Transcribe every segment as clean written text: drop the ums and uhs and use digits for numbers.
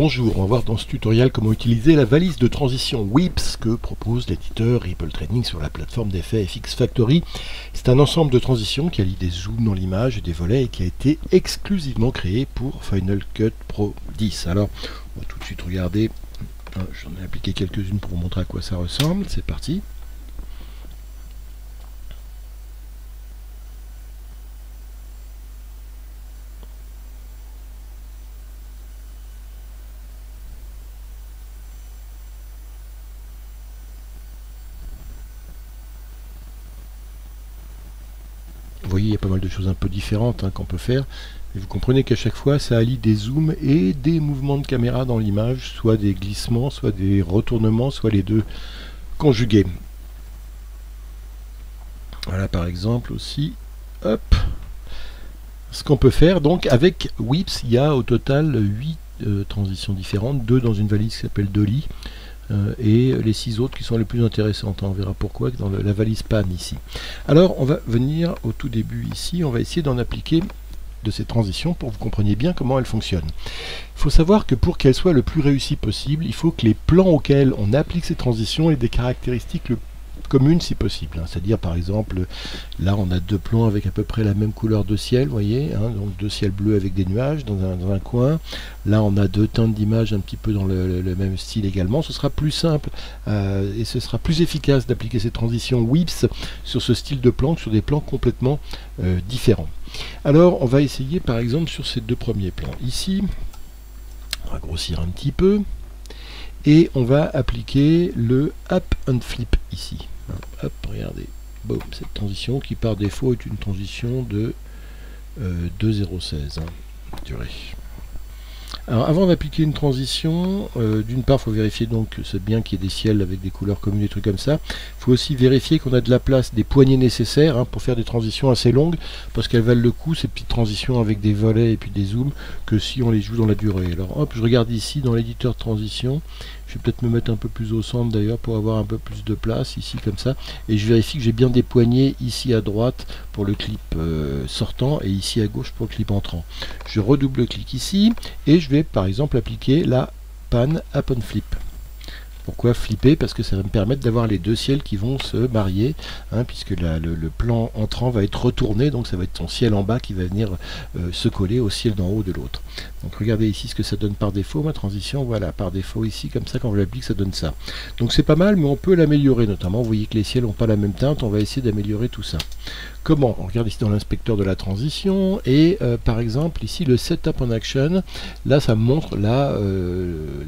Bonjour, on va voir dans ce tutoriel comment utiliser la valise de transition WIPS que propose l'éditeur Ripple Training sur la plateforme d'effets FX Factory. C'est un ensemble de transitions qui allie des zooms dans l'image et des volets et qui a été exclusivement créé pour Final Cut Pro 10. Alors, on va tout de suite regarder. J'en ai appliqué quelques-unes pour vous montrer à quoi ça ressemble. C'est parti. Vous voyez, il y a pas mal de choses un peu différentes qu'on peut faire. Et vous comprenez qu'à chaque fois, ça allie des zooms et des mouvements de caméra dans l'image, soit des glissements, soit des retournements, soit les deux conjugués. Voilà par exemple aussi, hop, ce qu'on peut faire. Donc avec WIPS, il y a au total 8 transitions différentes, 2 dans une valise qui s'appelle Dolly, et les 6 autres qui sont les plus intéressantes. On verra pourquoi dans la valise PAN ici. Alors on va venir au tout début ici, on va essayer d'en appliquer de ces transitions pour que vous compreniez bien comment elles fonctionnent. Il faut savoir que pour qu'elles soient le plus réussies possible, il faut que les plans auxquels on applique ces transitions aient des caractéristiques communes si possible. C'est-à-dire par exemple, là on a 2 plans avec à peu près la même couleur de ciel, vous voyez, donc 2 ciels bleus avec des nuages dans un coin. Là on a 2 teintes d'image un petit peu dans le même style également. Ce sera plus simple et ce sera plus efficace d'appliquer ces transitions WIPS sur ce style de plan que sur des plans complètement différents. Alors on va essayer par exemple sur ces 2 premiers plans. Ici, on va grossir un petit peu. Et on va appliquer le Up and Flip ici. Hop, regardez. Boom, cette transition qui par défaut est une transition de 2,016 durée. Alors avant d'appliquer une transition, d'une part il faut vérifier donc que c'est bien qu'il y ait des ciels avec des couleurs communes, des trucs comme ça. Il faut aussi vérifier qu'on a de la place, des poignées nécessaires pour faire des transitions assez longues, parce qu'elles valent le coup ces petites transitions avec des volets et puis des zooms, que si on les joue dans la durée. Alors hop, je regarde ici dans l'éditeur de transition, je vais peut-être me mettre un peu plus au centre d'ailleurs pour avoir un peu plus de place ici comme ça, et je vérifie que j'ai bien des poignées ici à droite pour le clip sortant et ici à gauche pour le clip entrant. Je redouble-clique ici et je vais par exemple appliquer la Pan Up and Flip. Pourquoi flipper? Parce que ça va me permettre d'avoir les 2 ciels qui vont se marier, puisque le plan entrant va être retourné, donc ça va être ton ciel en bas qui va venir se coller au ciel d'en haut de l'autre. Donc regardez ici ce que ça donne par défaut, ma transition, voilà, par défaut ici, comme ça quand on l'applique ça donne ça. Donc c'est pas mal, mais on peut l'améliorer, notamment vous voyez que les ciels n'ont pas la même teinte, on va essayer d'améliorer tout ça. Comment? On regarde ici dans l'inspecteur de la transition, et par exemple ici le Setup en Action, là ça me montre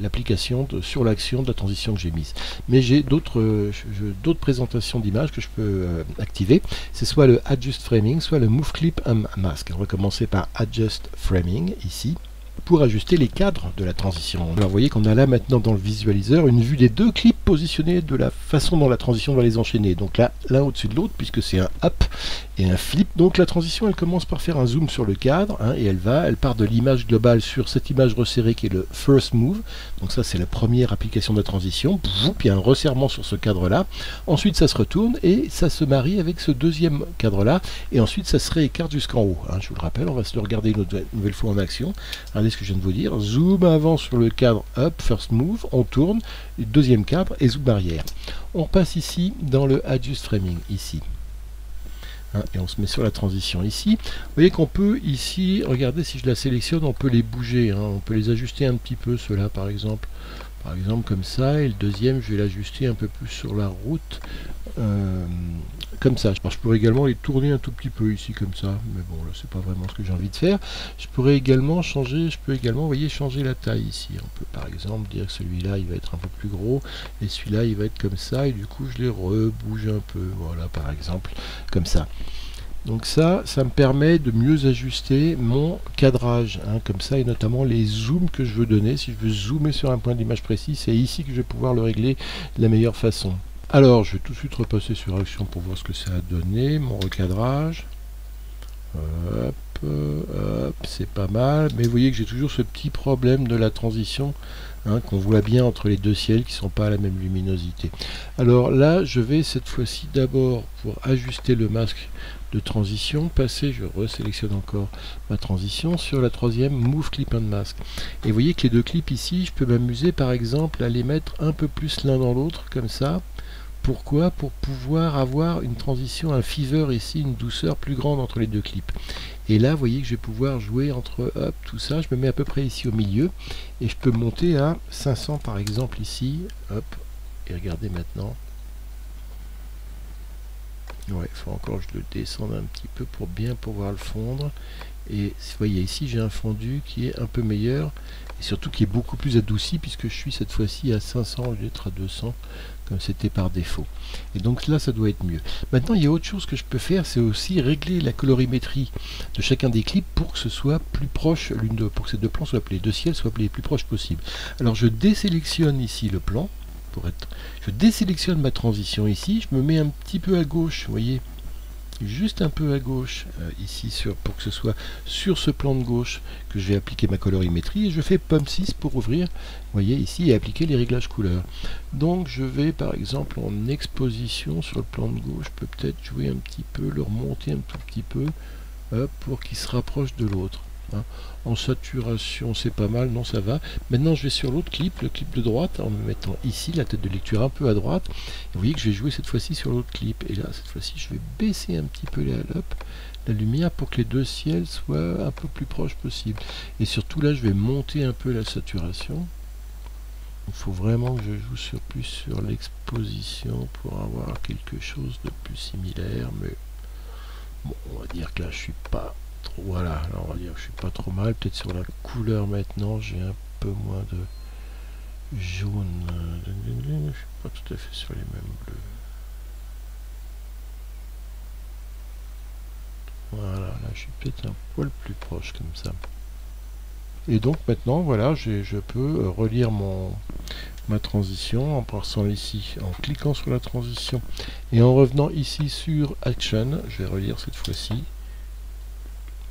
l'application sur l'action de la transition que j'ai mise. Mais j'ai d'autres présentations d'images que je peux activer. C'est soit le Adjust Framing, soit le Move Clip and Mask. On va commencer par Adjust Framing ici, pour ajuster les cadres de la transition. Alors vous voyez qu'on a là maintenant dans le visualiseur une vue des 2 clips positionnés de la façon dont la transition va les enchaîner. Donc là, l'un au-dessus de l'autre, puisque c'est un up et un flip. Donc la transition, elle commence par faire un zoom sur le cadre, et elle part de l'image globale sur cette image resserrée qui est le first move. Donc ça, c'est la première application de la transition. Puis il y a un resserrement sur ce cadre-là. Ensuite, ça se retourne et ça se marie avec ce deuxième cadre-là. Et ensuite, ça se réécarte jusqu'en haut. Je vous le rappelle, on va se le regarder une nouvelle fois en action. Regardez ce que je viens de vous dire. Zoom avant sur le cadre up, first move, on tourne, deuxième cadre et zoom arrière. On passe ici dans le Adjust Framing, ici. Et on se met sur la transition ici. Vous voyez qu'on peut ici, regardez si je la sélectionne, on peut les bouger, on peut les ajuster un petit peu, ceux-là par exemple comme ça, et le deuxième je vais l'ajuster un peu plus sur la route, comme ça. Je pourrais également les tourner un tout petit peu ici comme ça, mais bon là c'est pas vraiment ce que j'ai envie de faire. Je pourrais également changer, vous voyez, changer la taille ici. On peut par exemple dire que celui-là il va être un peu plus gros et celui-là il va être comme ça, et du coup je les rebouge un peu, voilà par exemple comme ça. Donc ça me permet de mieux ajuster mon cadrage, comme ça, et notamment les zooms que je veux donner. Si je veux zoomer sur un point d'image précis, c'est ici que je vais pouvoir le régler de la meilleure façon. Alors je vais tout de suite repasser sur Action pour voir ce que ça a donné, mon recadrage. Hop, hop, c'est pas mal, mais vous voyez que j'ai toujours ce petit problème de la transition, qu'on voit bien entre les 2 ciels qui ne sont pas à la même luminosité. Alors là, je vais cette fois-ci d'abord, pour ajuster le masque, de transition, passer, je resélectionne encore ma transition, sur la troisième, Move Clip and Mask. Et vous voyez que les deux clips ici, je peux m'amuser par exemple à les mettre un peu plus l'un dans l'autre, comme ça. Pourquoi? Pour pouvoir avoir une transition, un fever ici, une douceur plus grande entre les deux clips. Et là, vous voyez que je vais pouvoir jouer entre, hop, tout ça, je me mets à peu près ici au milieu, et je peux monter à 500 par exemple ici, hop, et regardez maintenant. Ouais, il faut encore que je le descende un petit peu pour bien pouvoir le fondre. Et vous voyez ici, j'ai un fondu qui est un peu meilleur, et surtout qui est beaucoup plus adouci, puisque je suis cette fois-ci à 500 au lieu d'être à 200, comme c'était par défaut. Et donc là, ça doit être mieux. Maintenant, il y a autre chose que je peux faire, c'est aussi régler la colorimétrie de chacun des clips pour que ce soit plus proche, pour que ces deux plans soient les deux ciels soient les plus proches possible. Alors, je désélectionne ici le plan, je désélectionne ma transition ici, je me mets un petit peu à gauche, vous voyez, juste un peu à gauche ici pour que ce soit sur ce plan de gauche que je vais appliquer ma colorimétrie, et je fais Pomme 6 pour ouvrir, vous voyez ici, et appliquer les réglages couleurs. Donc je vais par exemple en exposition sur le plan de gauche, je peux peut-être jouer un petit peu, le remonter un tout petit peu pour qu'il se rapproche de l'autre. En saturation c'est pas mal, non ça va. Maintenant je vais sur l'autre clip, le clip de droite, en me mettant ici la tête de lecture un peu à droite. Et vous voyez que je vais jouer cette fois-ci sur l'autre clip, et là cette fois-ci je vais baisser un petit peu la lumière pour que les deux ciels soient un peu plus proches possible. Et surtout là je vais monter un peu la saturation. Il faut vraiment que je joue plus sur l'exposition pour avoir quelque chose de plus similaire, mais bon, on va dire que là je suis pas trop, voilà, alors on va dire que je suis pas trop mal. Peut-être sur la couleur maintenant j'ai un peu moins de jaune, je suis pas tout à fait sur les mêmes bleus. Voilà, là je suis peut-être un poil plus proche comme ça. Et donc maintenant voilà, je peux relire ma transition en passant ici, en cliquant sur la transition et en revenant ici sur Action. Je vais relire cette fois-ci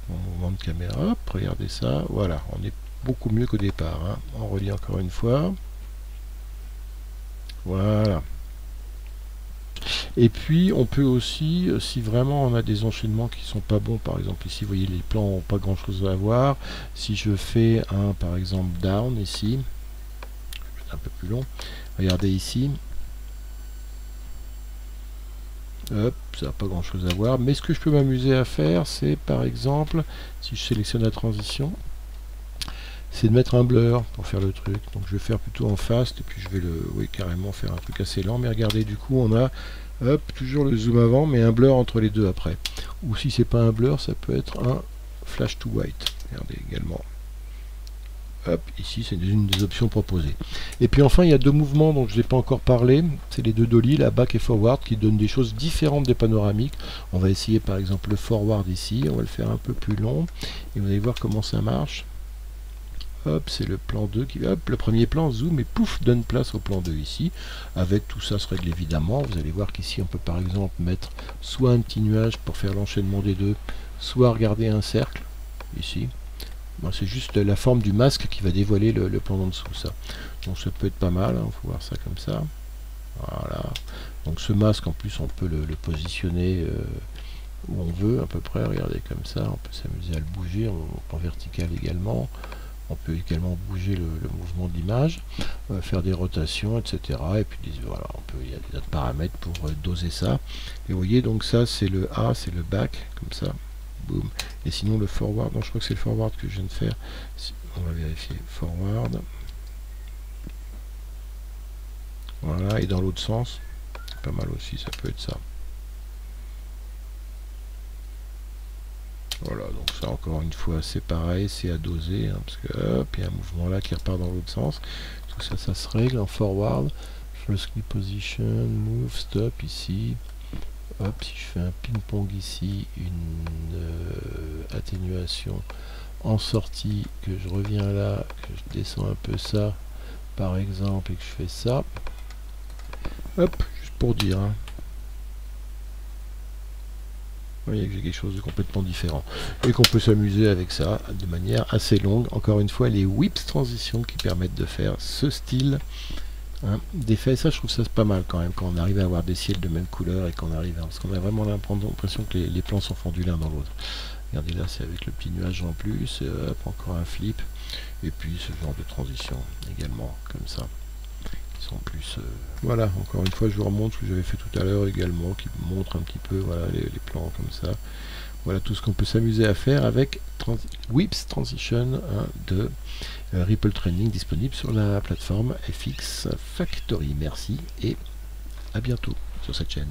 mon mouvement de caméra. Hop, regardez ça, voilà, on est beaucoup mieux qu'au départ, hein. On relit encore une fois, voilà. Et puis on peut aussi, si vraiment on a des enchaînements qui sont pas bons, par exemple ici vous voyez les plans n'ont pas grand chose à voir, si je fais un par exemple down ici, un peu plus long, regardez ici, hop, ça n'a pas grand chose à voir, mais ce que je peux m'amuser à faire, c'est par exemple, si je sélectionne la transition, c'est de mettre un blur pour faire le truc. Donc je vais faire plutôt en fast, et puis je vais carrément faire un truc assez lent, mais regardez, du coup on a, hop, toujours le zoom avant, mais un blur entre les deux après. Ou si c'est pas un blur, ça peut être un flash to white, regardez également. Hop, ici c'est une des options proposées. Et puis enfin il y a deux mouvements dont je n'ai pas encore parlé, c'est les deux dolly, la back et forward, qui donnent des choses différentes des panoramiques. On va essayer par exemple le forward ici, on va le faire un peu plus long, et vous allez voir comment ça marche. Hop, c'est le plan 2 qui, hop, le premier plan zoom et pouf, donne place au plan 2 ici. Avec tout ça se règle évidemment. Vous allez voir qu'ici on peut par exemple mettre soit un petit nuage pour faire l'enchaînement des deux, soit regarder un cercle ici. Bon, c'est juste la forme du masque qui va dévoiler le plan d'en dessous, ça. Donc ça peut être pas mal, hein, faut voir ça comme ça. Voilà. Donc ce masque en plus on peut le positionner où on veut à peu près. Regardez comme ça, on peut s'amuser à le bouger en vertical également. On peut également bouger le mouvement de l'image, faire des rotations, etc. Et puis voilà, il y a des tas de paramètres pour doser ça. Et vous voyez, donc ça c'est le A, c'est le back, comme ça. Boum. Et sinon le forward, non, je crois que c'est le forward que je viens de faire. On va vérifier. Forward. Voilà, et dans l'autre sens, pas mal aussi, ça peut être ça. Voilà, donc ça encore une fois c'est pareil, c'est à doser, hein, parce que hop, il y a un mouvement là qui repart dans l'autre sens. Tout ça, ça se règle en forward. First clip position, move, stop ici. Hop, si je fais un ping-pong ici, une atténuation en sortie, que je reviens là, que je descends un peu ça, par exemple, et que je fais ça. Hop, juste pour dire, hein. Vous voyez que j'ai quelque chose de complètement différent et qu'on peut s'amuser avec ça de manière assez longue. Encore une fois, les whips transitions qui permettent de faire ce style hein, d'effets. Ça, je trouve ça pas mal quand même, quand on arrive à avoir des ciels de même couleur et qu'on arrive à... Parce qu'on a vraiment l'impression que les plans sont fondus l'un dans l'autre. Regardez là, c'est avec le petit nuage en plus, hop, encore un flip, et puis ce genre de transition également, comme ça, qui sont plus... voilà, encore une fois, je vous remontre ce que j'avais fait tout à l'heure également, qui montre un petit peu, voilà, les plans comme ça. Voilà tout ce qu'on peut s'amuser à faire avec Whips Transition, hein, de Ripple Training, disponible sur la plateforme FX Factory. Merci et à bientôt sur cette chaîne.